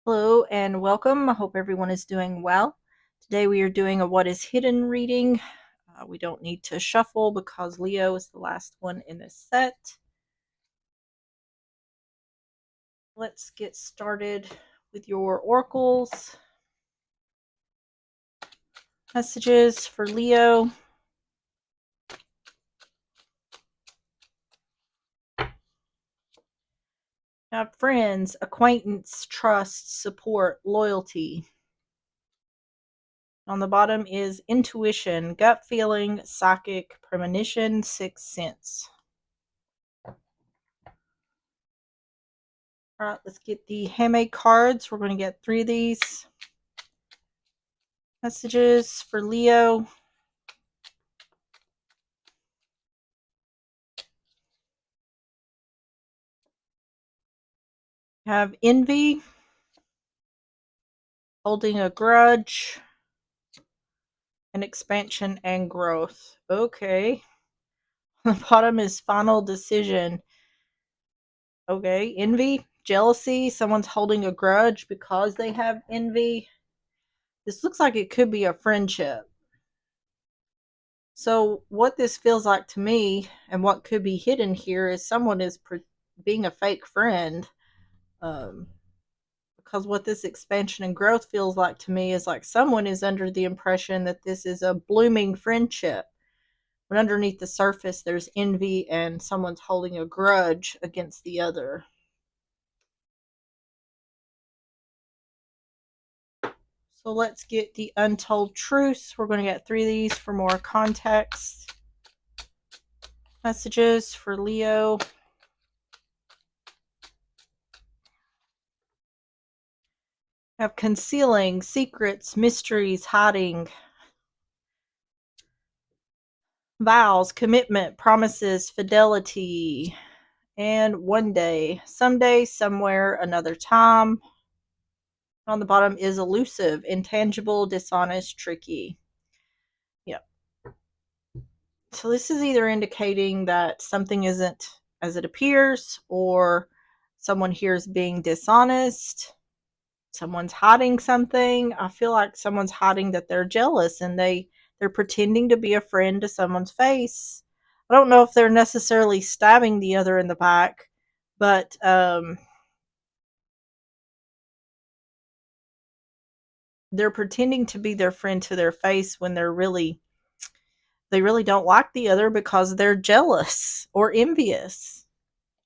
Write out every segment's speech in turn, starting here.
Hello and welcome. I hope everyone is doing well. Today we are doing a What is Hidden reading. We don't need to shuffle because Leo is the last one in this set. Let's get started with your oracles. Messages for Leo. Have friends, acquaintance, trust, support, loyalty. On the bottom is intuition, gut feeling, psychic, premonition, sixth sense. All right, let's get the handmade cards. We're going to get 3 of these. Messages for Leo. Have envy, holding a grudge, and expansion and growth. Okay. The bottom is final decision. Okay. Envy, jealousy, someone's holding a grudge because they have envy. This looks like it could be a friendship. So, what this feels like to me and what could be hidden here is someone is being a fake friend. Because what this expansion and growth feels like to me is like someone is under the impression that this is a blooming friendship. But underneath the surface, there's envy and someone's holding a grudge against the other. So let's get the untold truths. We're going to get 3 of these for more context. Messages for Leo. Have concealing, secrets, mysteries, hiding. Vows, commitment, promises, fidelity. And one day, someday, somewhere, another time. On the bottom is elusive, intangible, dishonest, tricky. Yep. So this is either indicating that something isn't as it appears, or someone here is being dishonest. Someone's hiding something. I feel like someone's hiding that they're jealous and they're pretending to be a friend to someone's face. I don't know if they're necessarily stabbing the other in the back, but they're pretending to be their friend to their face when they really don't like the other because they're jealous or envious,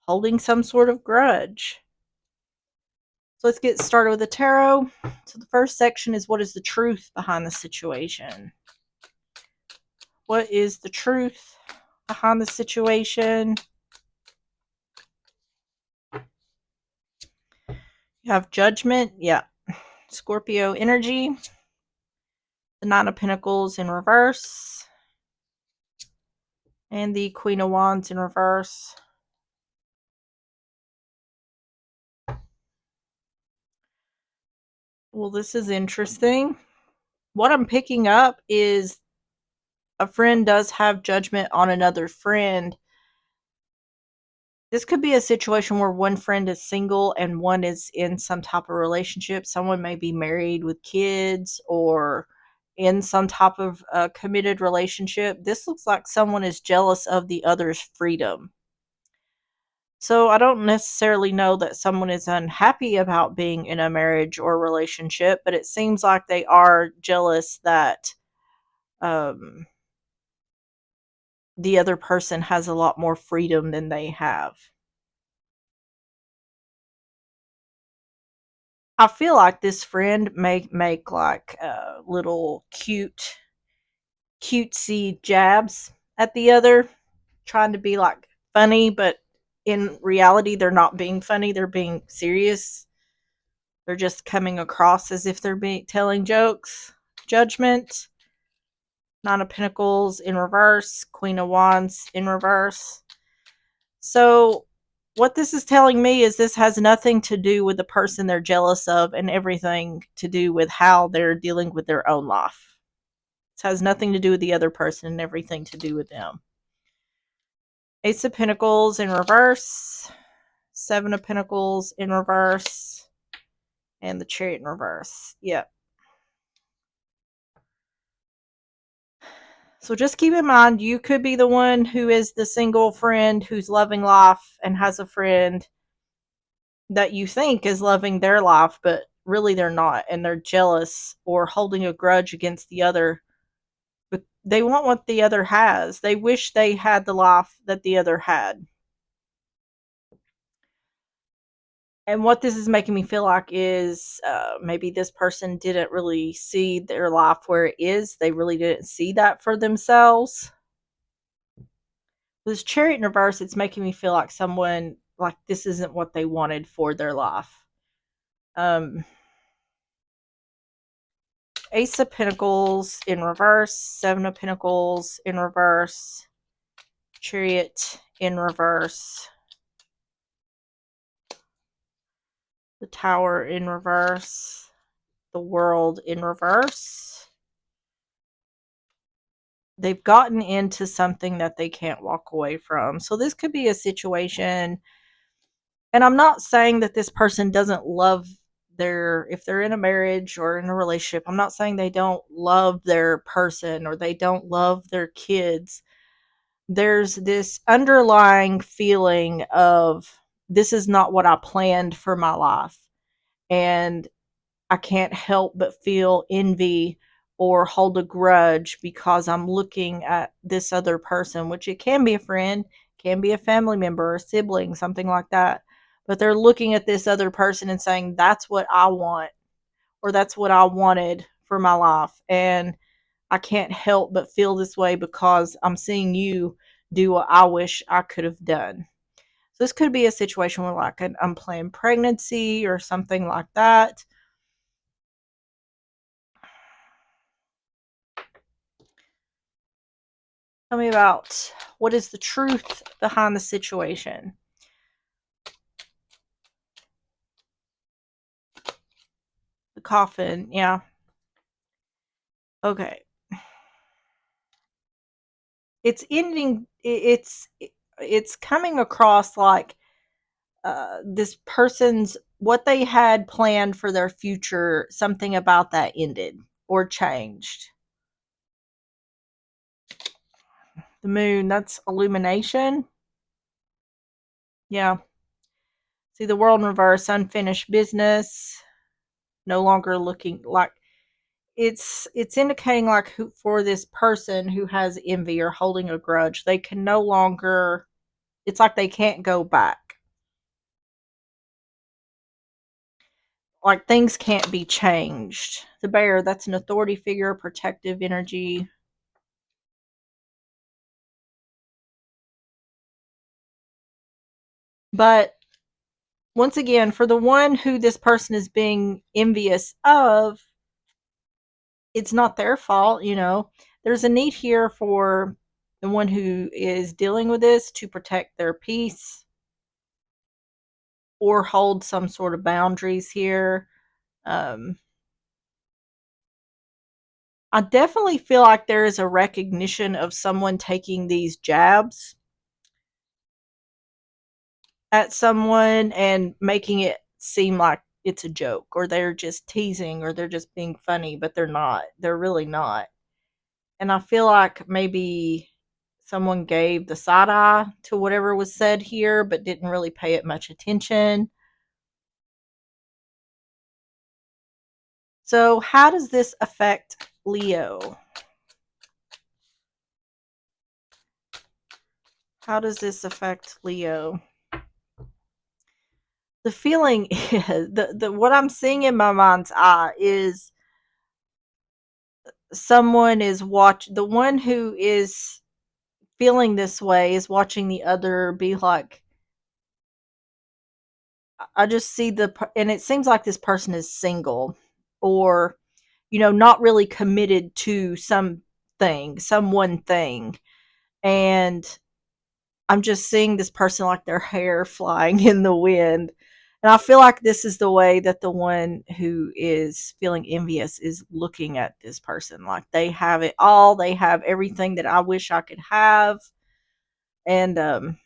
holding some sort of grudge. So let's get started with the tarot. So the first section is, what is the truth behind the situation? What is the truth behind the situation? You have judgment. Yeah. Scorpio energy. The Nine of Pentacles in reverse. And the Queen of Wands in reverse. Well, this is interesting. What I'm picking up is a friend does have judgment on another friend. This could be a situation where one friend is single and one is in some type of relationship. Someone may be married with kids or in some type of committed relationship. This looks like someone is jealous of the other's freedom. So I don't necessarily know that someone is unhappy about being in a marriage or relationship, but it seems like they are jealous that the other person has a lot more freedom than they have. I feel like this friend may make like little cutesy jabs at the other, trying to be like funny, but in reality, they're not being funny. They're being serious. They're just coming across as if they're telling jokes. Judgment, Nine of Pentacles in reverse, Queen of Wands in reverse. So what this is telling me is this has nothing to do with the person they're jealous of and everything to do with how they're dealing with their own life. This has nothing to do with the other person and everything to do with them. Ace of Pentacles in reverse, Seven of Pentacles in reverse, And the Chariot in reverse. Yep. So just keep in mind, you could be the one who is the single friend who's loving life and has a friend that you think is loving their life, but really they're not. And they're jealous or holding a grudge against the other. But they want what the other has. They wish they had the life that the other had. And what this is making me feel like is maybe this person didn't really see their life where it is. They really didn't see that for themselves. This Chariot in reverse, it's making me feel like someone, like this isn't what they wanted for their life. Um, Ace of Pentacles in reverse, Seven of Pentacles in reverse, Chariot in reverse, the Tower in reverse, the World in reverse. They've gotten into something that they can't walk away from. So this could be a situation, and I'm not saying that this person doesn't love their, if they're in a marriage or in a relationship, I'm not saying they don't love their person or they don't love their kids. There's this underlying feeling of this is not what I planned for my life. And I can't help but feel envy or hold a grudge because I'm looking at this other person, which it can be a friend, can be a family member, a sibling, something like that. But they're looking at this other person and saying, that's what I want, or that's what I wanted for my life. And I can't help but feel this way because I'm seeing you do what I wish I could have done. So this could be a situation where like an unplanned pregnancy or something like that. Tell me about what is the truth behind the situation. The coffin, yeah. Okay. It's ending, it's coming across like this person's, what they had planned for their future, something about that ended or changed. The moon, that's illumination. Yeah. See the world in reverse, unfinished business, no longer looking like, it's indicating like who, for this person who has envy or holding a grudge, they can no longer, it's like they can't go back. Like things can't be changed. The bear, that's an authority figure, protective energy. But once again, for the one who this person is being envious of, it's not their fault, you know. There's a need here for the one who is dealing with this to protect their peace or hold some sort of boundaries here. Um, I definitely feel like there is a recognition of someone taking these jabs at someone and making it seem like it's a joke or they're just teasing or they're just being funny, but they're not. They're really not. And I feel like maybe someone gave the side eye to whatever was said here, but didn't really pay it much attention. So, how does this affect Leo? How does this affect Leo? The feeling is the what I'm seeing in my mind's eye is someone is the one who is feeling this way is watching the other be like, I just see and it seems like this person is single or, you know, not really committed to some one thing. And I'm just seeing this person like their hair flying in the wind. And I feel like this is the way that the one who is feeling envious is looking at this person. Like they have it all. They have everything that I wish I could have. And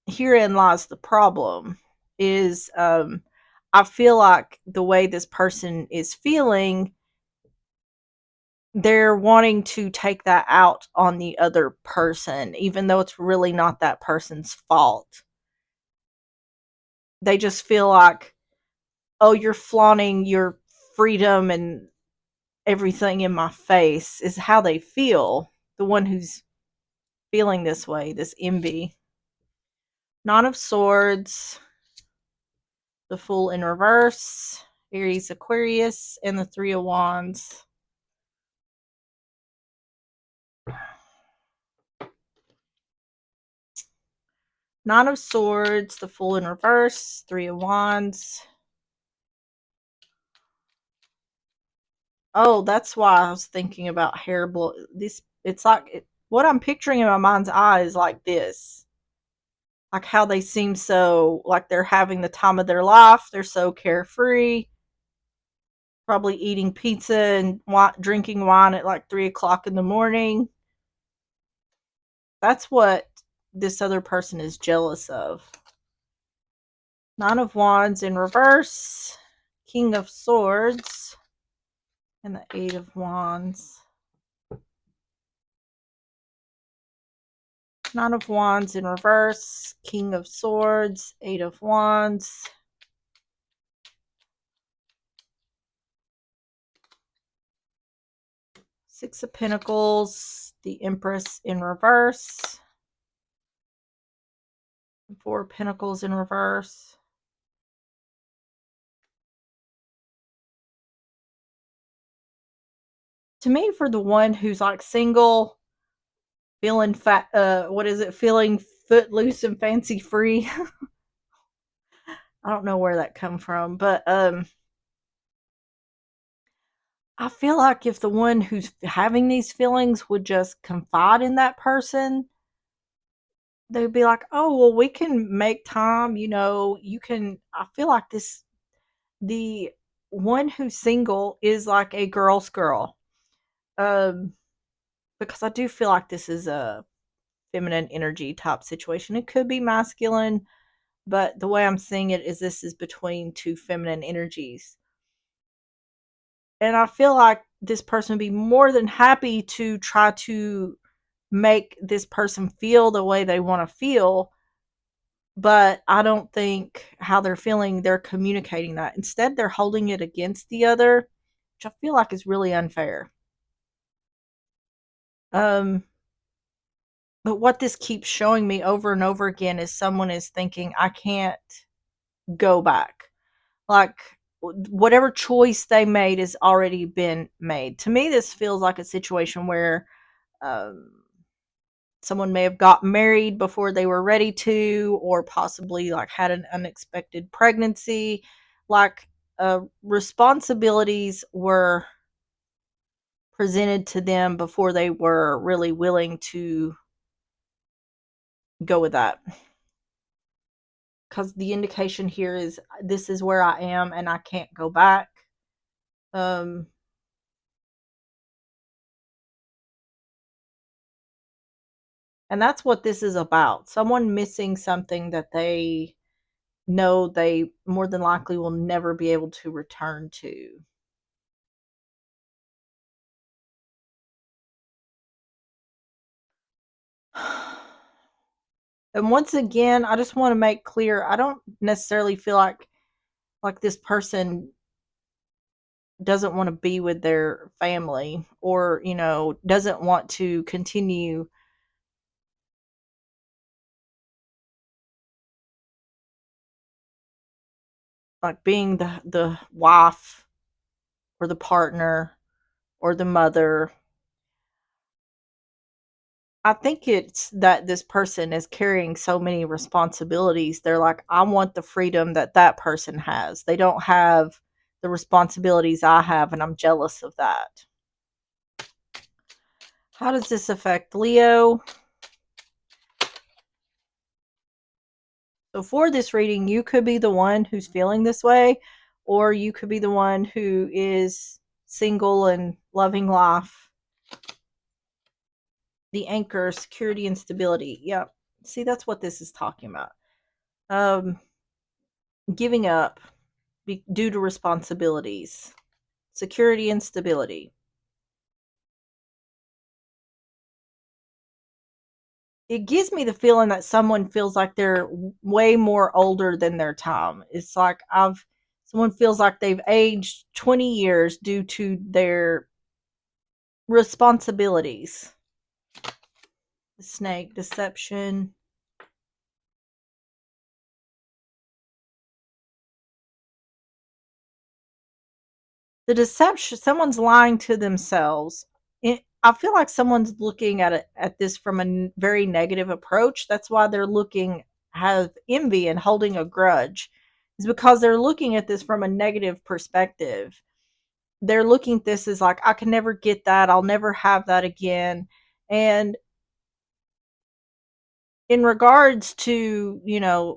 herein lies the problem. is I feel like the way this person is feeling, they're wanting to take that out on the other person, even though it's really not that person's fault. They just feel like, oh, you're flaunting your freedom and everything in my face, is how they feel. The one who's feeling this way, this envy. Nine of Swords, the Fool in reverse, Aries, Aquarius, and the Three of Wands. Nine of Swords, the Fool in reverse, Three of Wands. Oh, that's why I was thinking about hair blow. This, it's like what I'm picturing in my mind's eye is like this. Like how they seem so like they're having the time of their life. They're so carefree. Probably eating pizza and drinking wine at like 3 o'clock in the morning. That's what this other person is jealous of. Nine of Wands in reverse, King of Swords, and the Eight of Wands. Nine of Wands in reverse, King of Swords, Eight of Wands. Six of Pentacles, the Empress in reverse. Four of Pentacles in reverse. To me, for the one who's like single, feeling fat, what is it? Feeling footloose and fancy free. I don't know where that come from, but I feel like if the one who's having these feelings would just confide in that person, they'd be like, "Oh, well, we can make time. You know, you can." I feel like the one who's single is like a girl's girl, um, because I do feel like this is a feminine energy type situation. It could be masculine, but the way I'm seeing it is this is between two feminine energies. And I feel like this person would be more than happy to try to make this person feel the way they want to feel, but I don't think how they're feeling, they're communicating that. Instead, they're holding it against the other, which I feel like is really unfair. Um, but what this keeps showing me over and over again is someone is thinking, I can't go back. Like, whatever choice they made has already been made. To me, this feels like a situation where um, someone may have got married before they were ready to, or possibly like had an unexpected pregnancy. Like, responsibilities were presented to them before they were really willing to go with that. Because the indication here is this is where I am and I can't go back. Um, and that's what this is about. Someone missing something that they know they more than likely will never be able to return to. And once again, I just want to make clear I don't necessarily feel like this person doesn't want to be with their family, or, you know, doesn't want to continue like being the wife or the partner or the mother. I think it's that this person is carrying so many responsibilities. They're like, I want the freedom that that person has. They don't have the responsibilities I have, and I'm jealous of that. How does this affect Leo? So, for this reading, you could be the one who's feeling this way, or you could be the one who is single and loving life. The anchor, security and stability. Yep. See, that's what this is talking about. Um, giving up due to responsibilities, security and stability. It gives me the feeling that someone feels like they're way more older than their time. It's like someone feels like they've aged 20 years due to their responsibilities. The snake, deception. The deception, someone's lying to themselves. I feel like someone's looking at this from a very negative approach. That's why they're looking have envy and holding a grudge. Is because they're looking at this from a negative perspective. They're looking at this as like, I can never get that. I'll never have that again. And in regards to,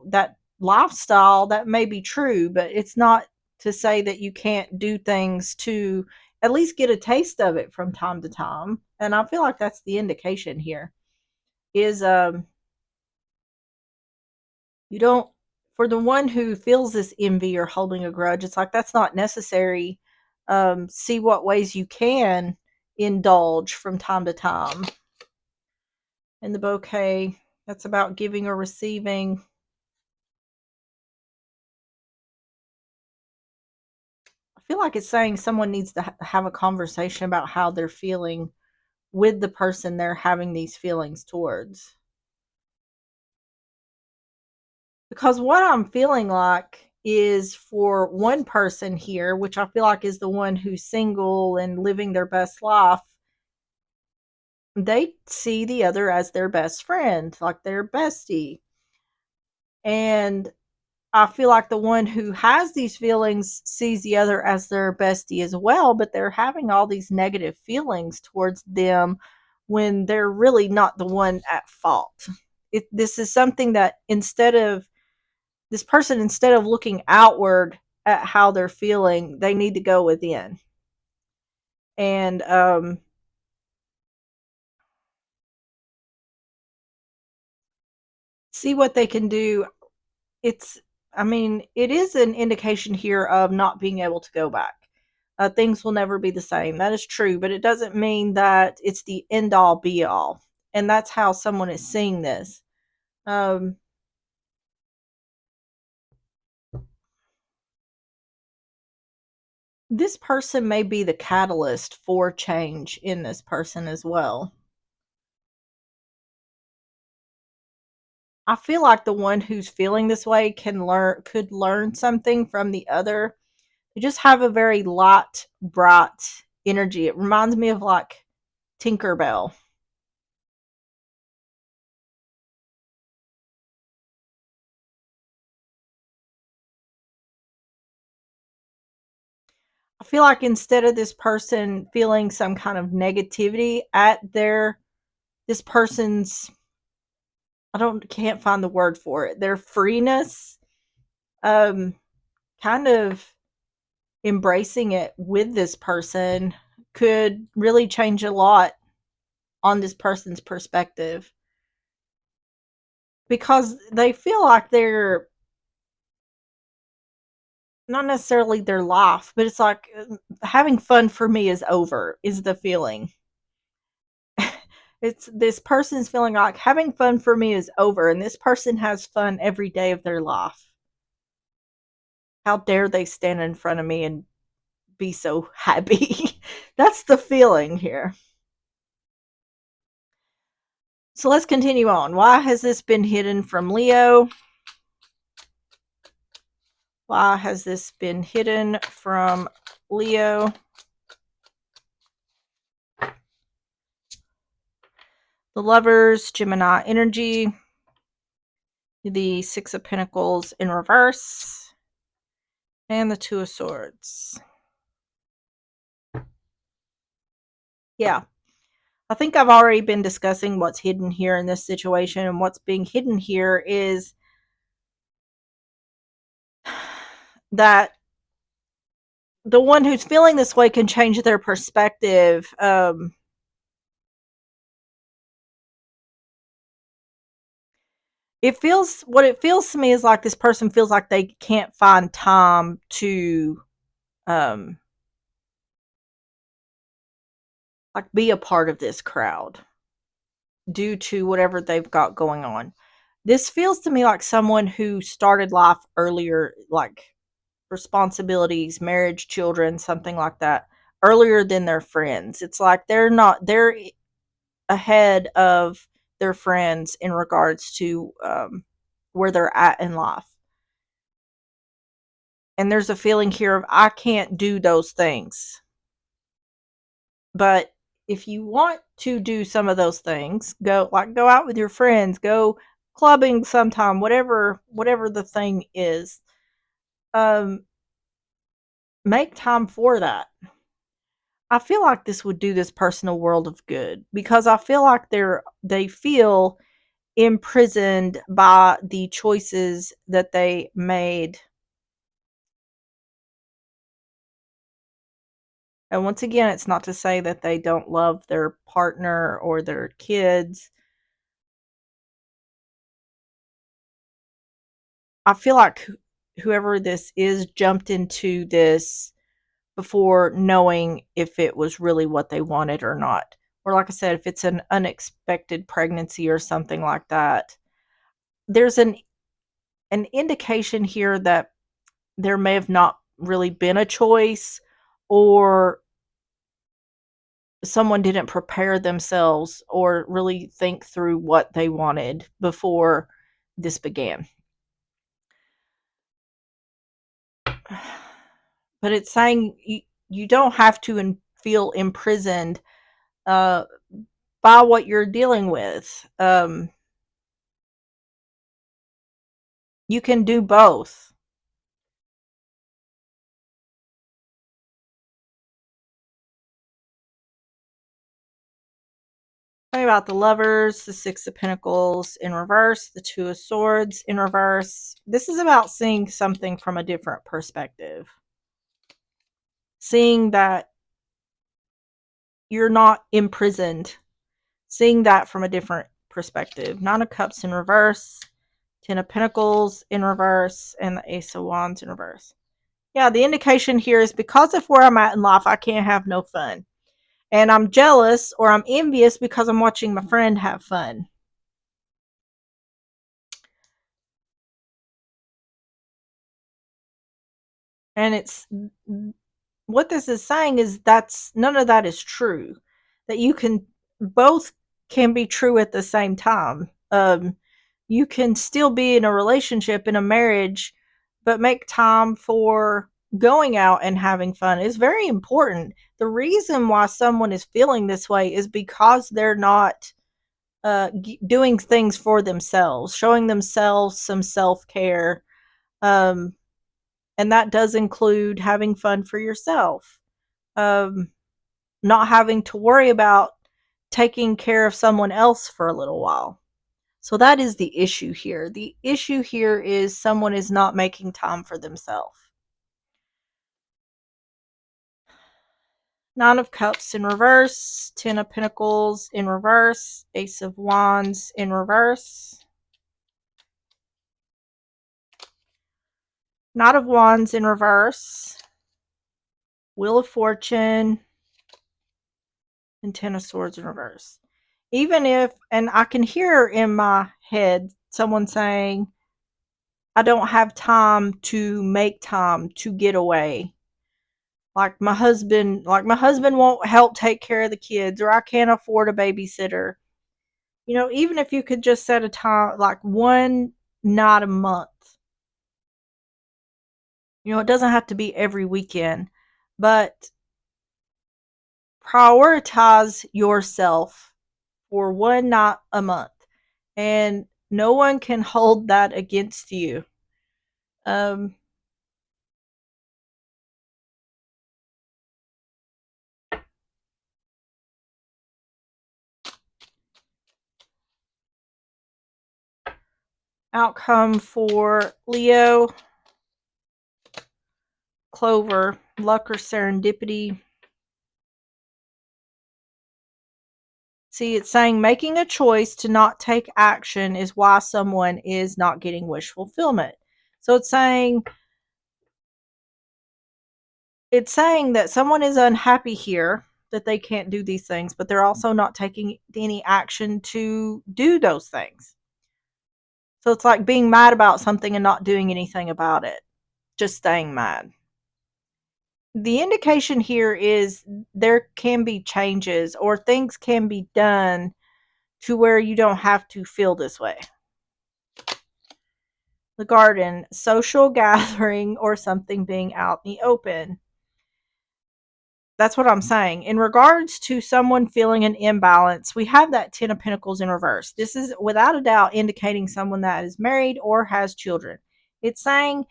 that lifestyle, that may be true, but it's not to say that you can't do things to at least get a taste of it from time to time. And I feel like that's the indication here is you don't for the one who feels this envy or holding a grudge, it's like that's not necessary. See what ways you can indulge from time to time. In the bouquet, that's about giving or receiving. I feel like it's saying someone needs to have a conversation about how they're feeling with the person they're having these feelings towards. Because what I'm feeling like is for one person here, which I feel like is the one who's single and living their best life, they see the other as their best friend, like their bestie. And I feel like the one who has these feelings sees the other as their bestie as well, but they're having all these negative feelings towards them when they're really not the one at fault. This is something that this person, instead of looking outward at how they're feeling, they need to go within and see what they can do. It's, I mean, it is an indication here of not being able to go back. Things will never be the same. That is true, but it doesn't mean that it's the end all be all. And that's how someone is seeing this. Um, this person may be the catalyst for change in this person as well. I feel like the one who's feeling this way could learn something from the other. They just have a very light, bright energy. It reminds me of like Tinkerbell. I feel like instead of this person feeling some kind of negativity at this person's, I don't can't find the word for it, their freeness, um kind of embracing it with this person could really change a lot on this person's perspective, because they feel like they're not necessarily their life, but it's like having fun for me is over, is the feeling. It's this person's feeling like having fun for me is over, and this person has fun every day of their life. How dare they stand in front of me and be so happy? That's the feeling here. So let's continue on. Why has this been hidden from Leo? Why has this been hidden from Leo? The Lovers, Gemini energy, the Six of Pentacles in reverse, and the Two of Swords. Yeah, I think I've already been discussing what's hidden here in this situation, and what's being hidden here is that the one who's feeling this way can change their perspective. What it feels to me is like this person feels like they can't find time to um like be a part of this crowd due to whatever they've got going on. This feels to me like someone who started life earlier, like responsibilities, marriage, children, something like that, earlier than their friends. It's like they're ahead of their friends in regards to where they're at in life. And there's a feeling here of I can't do those things. But if you want to do some of those things, go out with your friends, go clubbing sometime, whatever the thing is. Um make time for that. I feel like this would do this person a world of good because I feel like they feel imprisoned by the choices that they made. And once again, it's not to say that they don't love their partner or their kids. I feel like whoever this is jumped into this before knowing if it was really what they wanted or not. Or, like I said, if it's an unexpected pregnancy or something like that, there's an indication here that there may have not really been a choice, or someone didn't prepare themselves or really think through what they wanted before this began. But it's saying you don't have to feel imprisoned uh, by what you're dealing with. You can do both. Talking about the lovers, the Six of Pentacles in reverse, the Two of Swords in reverse. This is about seeing something from a different perspective. Seeing that you're not imprisoned. Seeing that from a different perspective. Nine of Cups in reverse, Ten of Pentacles in reverse, and the Ace of Wands in reverse. Yeah, the indication here is because of where I'm at in life, I can't have no fun. And I'm jealous or I'm envious because I'm watching my friend have fun. And it's what this is saying is that's none of that is true. That you can both can be true at the same time. You can still be in a relationship, in a marriage, but make time for going out and having fun is very important. The reason why someone is feeling this way is because they're not doing things for themselves, showing themselves some self care. Um, and that does include having fun for yourself, um, not having to worry about taking care of someone else for a little while. So that is the issue here. The issue here is someone is not making time for themselves. Nine of Cups in reverse, Ten of Pentacles in reverse, Ace of Wands in reverse, Knight of Wands in reverse, Wheel of Fortune, and Ten of Swords in reverse. Even if, and I can hear in my head someone saying, I don't have time to make time to get away. Like my husband won't help take care of the kids, or I can't afford a babysitter. Even if you could just set a time, like one night a month. It doesn't have to be every weekend, but prioritize yourself for one night a month. And no one can hold that against you. Um, outcome for Leo, Clover, luck or serendipity. See, it's saying making a choice to not take action is why someone is not getting wish fulfillment. So it's saying that someone is unhappy here that they can't do these things, but they're also not taking any action to do those things. So it's like being mad about something and not doing anything about it, just staying mad. The indication here is there can be changes or things can be done to where you don't have to feel this way. The garden, social gathering, or something being out in the open. That's what I'm saying. In regards to someone feeling an imbalance, we have that 10 of Pentacles in reverse. This is without a doubt indicating someone that is married or has children. It's saying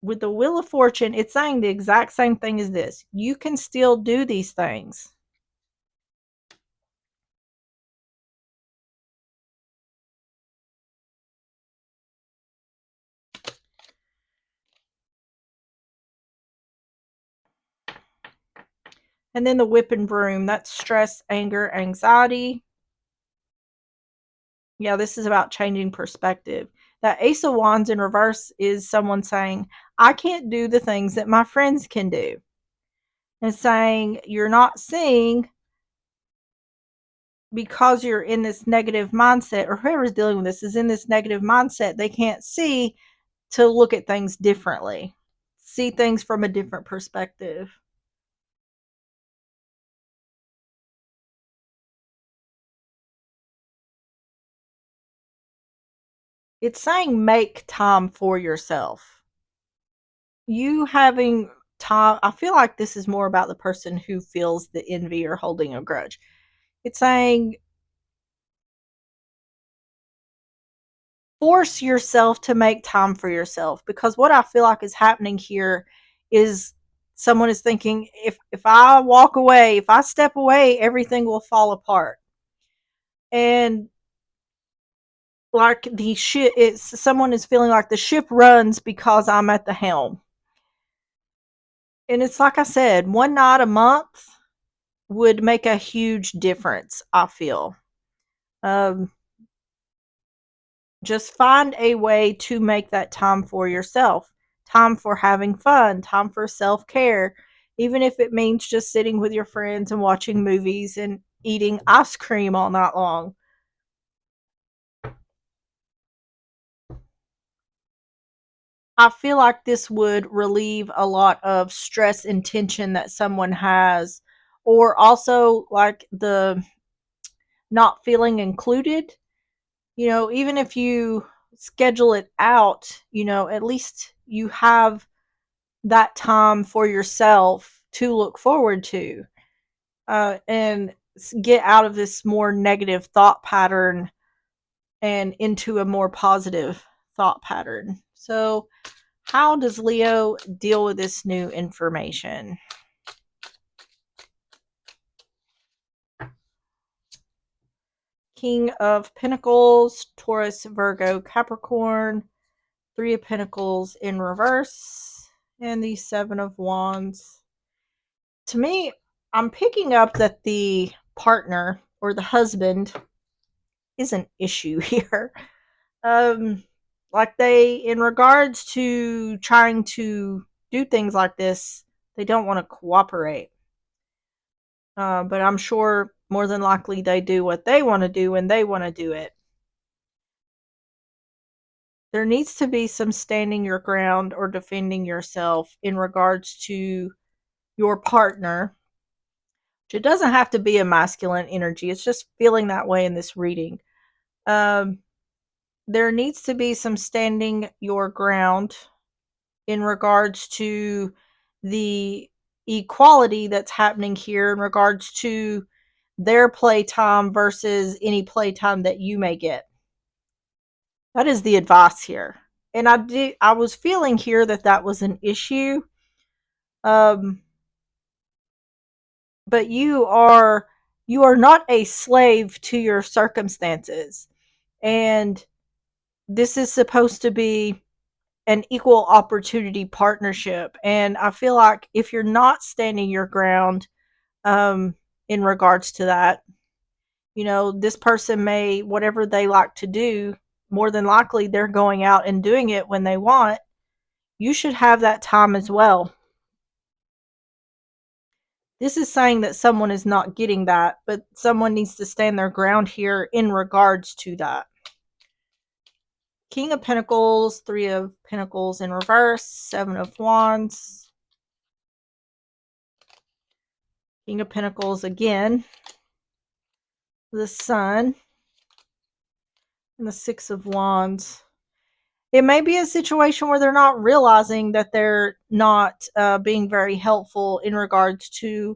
with the Wheel of Fortune, it's saying the exact same thing as this. You can still do these things. And then the Whip and Broom, that's stress, anger, anxiety. Yeah, this is about changing perspective. That Ace of Wands in reverse is someone saying, I can't do the things that my friends can do. And saying you're not seeing because you're in this negative mindset, or whoever's dealing with this is in this negative mindset, they can't see to look at things differently, see things from a different perspective. It's saying make time for yourself. You having time, I feel like this is more about the person who feels the envy or holding a grudge. It's saying force yourself to make time for yourself, because what I feel like is happening here is someone is thinking, if I walk away, if I step away, everything will fall apart. And like the ship, it's someone is feeling like the ship runs because I'm at the helm. And it's like I said, one night a month would make a huge difference, I feel. Um, just find a way to make that time for yourself, time for having fun, time for self care, even if it means just sitting with your friends and watching movies and eating ice cream all night long. I feel like this would relieve a lot of stress and tension that someone has, or also like the not feeling included. Even if you schedule it out, at least you have that time for yourself to look forward to, and get out of this more negative thought pattern and into a more positive thought pattern. So, how does Leo deal with this new information? King of Pentacles, Taurus, Virgo, Capricorn, Three of Pentacles in reverse, and the Seven of Wands. To me, I'm picking up that the partner or the husband is an issue here. Um, like in regards to trying to do things like this, they don't want to cooperate. But I'm sure more than likely they do what they want to do and they want to do it. There needs to be some standing your ground or defending yourself in regards to your partner. It doesn't have to be a masculine energy. It's just feeling that way in this reading. Um, there needs to be some standing your ground in regards to the equality that's happening here in regards to their playtime versus any playtime that you may get. That is the advice here. And I was feeling here that that was an issue. Um, but you are not a slave to your circumstances. And this is supposed to be an equal opportunity partnership. And I feel like if you're not standing your ground, in regards to that, This person may, whatever they like to do, more than likely they're going out and doing it when they want. You should have that time as well. This is saying that someone is not getting that, but someone needs to stand their ground here in regards to that. King of Pentacles, Three of Pentacles in reverse, Seven of Wands, King of Pentacles again, the Sun, and the Six of Wands. It may be a situation where they're not realizing that they're not being very helpful in regards to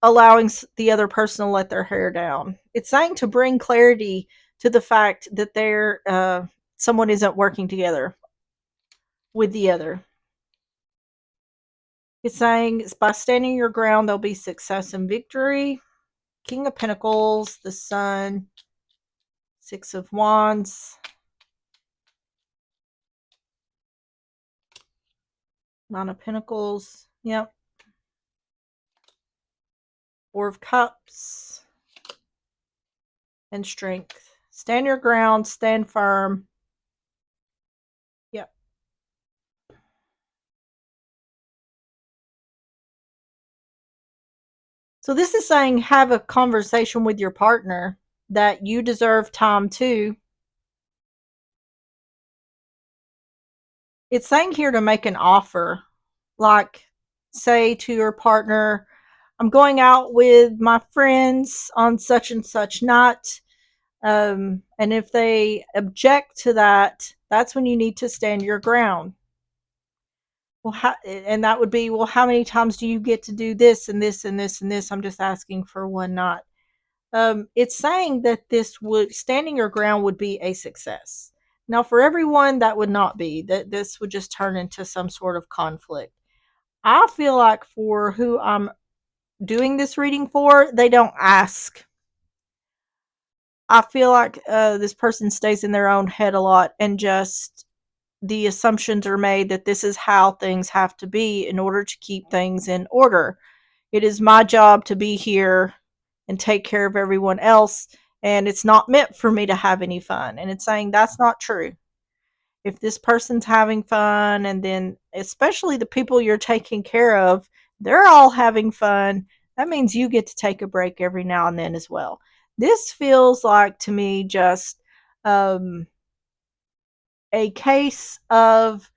allowing the other person to let their hair down. It's saying to bring clarity to the fact that someone isn't working together with the other. It's saying by standing your ground, there'll be success and victory. King of Pentacles, the Sun, Six of Wands, Nine of Pentacles, yep, Four of Cups, and Strength. Stand your ground, stand firm. Yep. So this is saying have a conversation with your partner that you deserve time too. It's saying here to make an offer, like say to your partner, I'm going out with my friends on such and such night. And if they object to that, that's when you need to stand your ground. Well, and that would be, well, how many times do you get to do this and this and this and this? I'm just asking for one night. It's saying that standing your ground would be a success. Now, for everyone, that would not be, that this would just turn into some sort of conflict. I feel like for who I'm doing this reading for, they don't ask. I feel like this person stays in their own head a lot, and just the assumptions are made that this is how things have to be in order to keep things in order. It is my job to be here and take care of everyone else, and it's not meant for me to have any fun. And it's saying that's not true. If this person's having fun, and then especially the people you're taking care of, they're all having fun, that means you get to take a break every now and then as well. This feels like to me just um, a case of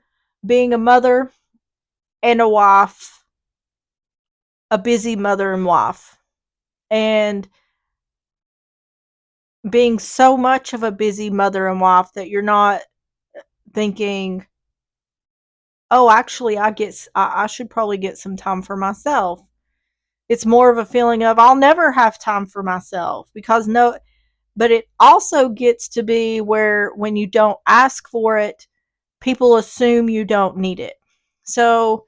being a mother and a wife, a busy mother and wife, and being so much of a busy mother and wife that you're not thinking, oh, actually, I should probably get some time for myself. It's more of a feeling of I'll never have time for myself because no, but it also gets to be where when you don't ask for it, people assume you don't need it. So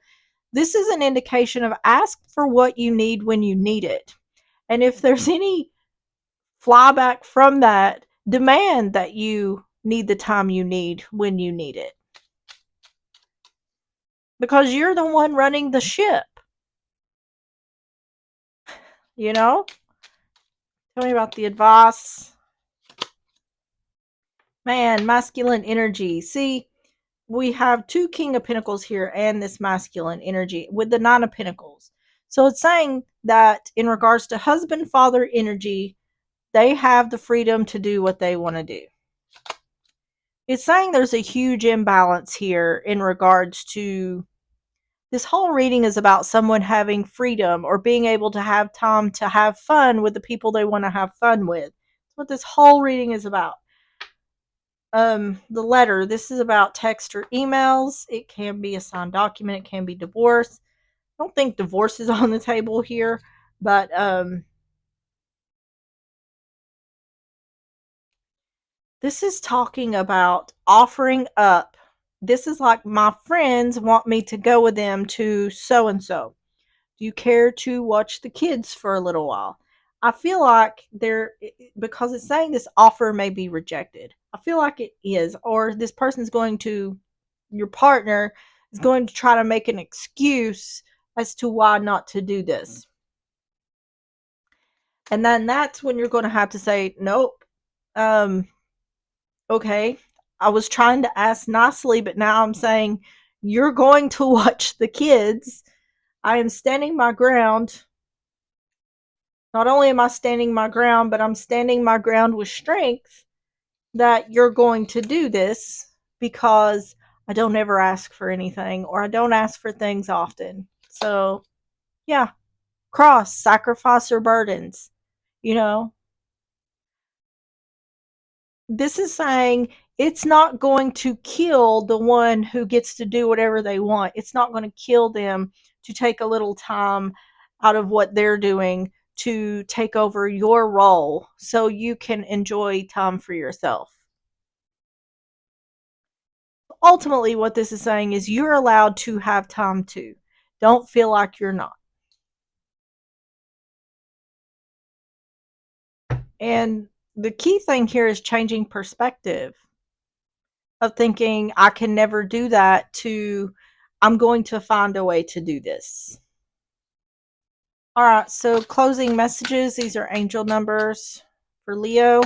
this is an indication of ask for what you need when you need it. And if there's any flyback from that, demand that you need the time you need when you need it. Because you're the one running the ship. You know? Tell me about the advice. Man, masculine energy. See, we have two King of Pentacles here and this masculine energy with the Nine of Pentacles. So it's saying that in regards to husband, father energy, they have the freedom to do what they want to do. It's saying there's a huge imbalance here in regards to this whole reading is about someone having freedom or being able to have time to have fun with the people they want to have fun with. That's what this whole reading is about. The letter, this is about text or emails. It can be a signed document. It can be divorce. I don't think divorce is on the table here, but this is talking about offering up. This is like my friends want me to go with them to so and so. Do you care to watch the kids for a little while? I feel like because it's saying this offer may be rejected. I feel like it is, or this person's going to, your partner is going to try to make an excuse as to why not to do this. And then that's when you're going to have to say, nope. Um, okay. I was trying to ask nicely, but now I'm saying you're going to watch the kids. I am standing my ground. Not only am I standing my ground, but I'm standing my ground with strength that you're going to do this because I don't ever ask for anything or I don't ask for things often. So, yeah, cross, sacrifice, or burdens. You know, this is saying it's not going to kill the one who gets to do whatever they want. It's not going to kill them to take a little time out of what they're doing to take over your role so you can enjoy time for yourself. Ultimately, what this is saying is you're allowed to have time too. Don't feel like you're not. And the key thing here is changing perspective of thinking, I can never do that, to I'm going to find a way to do this. All right, so closing messages. These are angel numbers for Leo.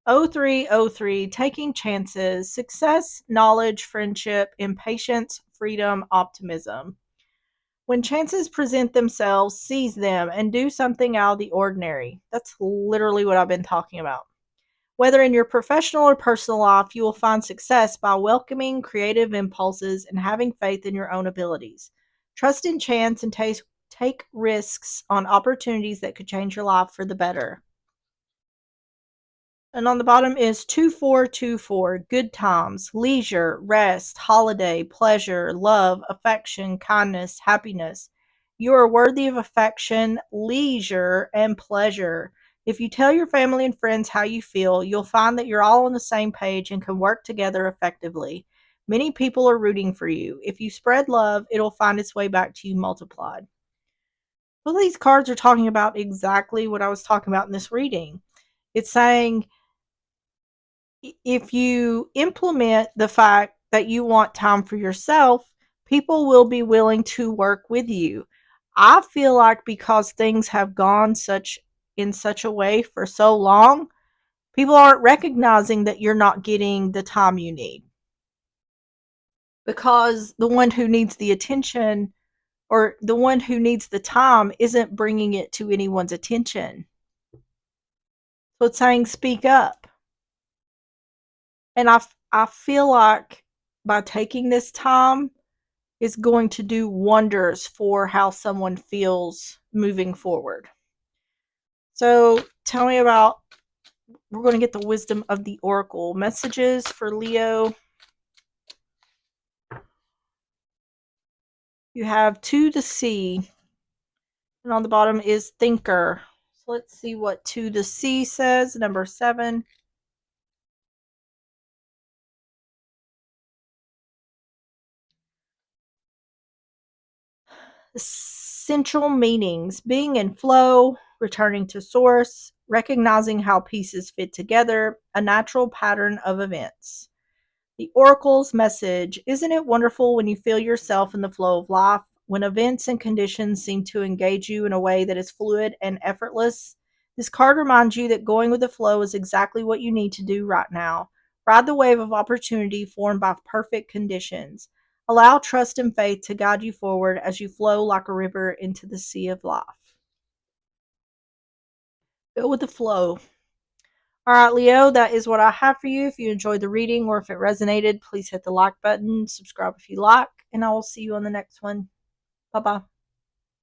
0303, taking chances, success, knowledge, friendship, impatience, freedom, optimism. When chances present themselves, seize them and do something out of the ordinary. That's literally what I've been talking about. Whether in your professional or personal life, you will find success by welcoming creative impulses and having faith in your own abilities. Trust in chance and take risks on opportunities that could change your life for the better. And on the bottom is 2424, good times, leisure, rest, holiday, pleasure, love, affection, kindness, happiness. You are worthy of affection, leisure, and pleasure. If you tell your family and friends how you feel, you'll find that you're all on the same page and can work together effectively. Many people are rooting for you. If you spread love, it'll find its way back to you multiplied. Well, these cards are talking about exactly what I was talking about in this reading. It's saying, if you implement the fact that you want time for yourself, people will be willing to work with you. I feel like because things have gone such a way for so long, people aren't recognizing that you're not getting the time you need. Because the one who needs the attention or the one who needs the time isn't bringing it to anyone's attention. So it's saying speak up. And I feel like by taking this time is going to do wonders for how someone feels moving forward. So tell me about, we're going to get the wisdom of the oracle. Messages for Leo. You have to the sea, and on the bottom is thinker. So let's see what to the sea says. Number 7. Essential meanings: being in flow, returning to source, recognizing how pieces fit together, a natural pattern of events. The oracle's message: isn't it wonderful when you feel yourself in the flow of life, when events and conditions seem to engage you in a way that is fluid and effortless? This card reminds you that going with the flow is exactly what you need to do right now. Ride the wave of opportunity formed by perfect conditions. Allow trust and faith to guide you forward as you flow like a river into the sea of life. Go with the flow. All right, Leo, that is what I have for you. If you enjoyed the reading or if it resonated, please hit the like button, subscribe if you like, and I will see you on the next one. Bye bye.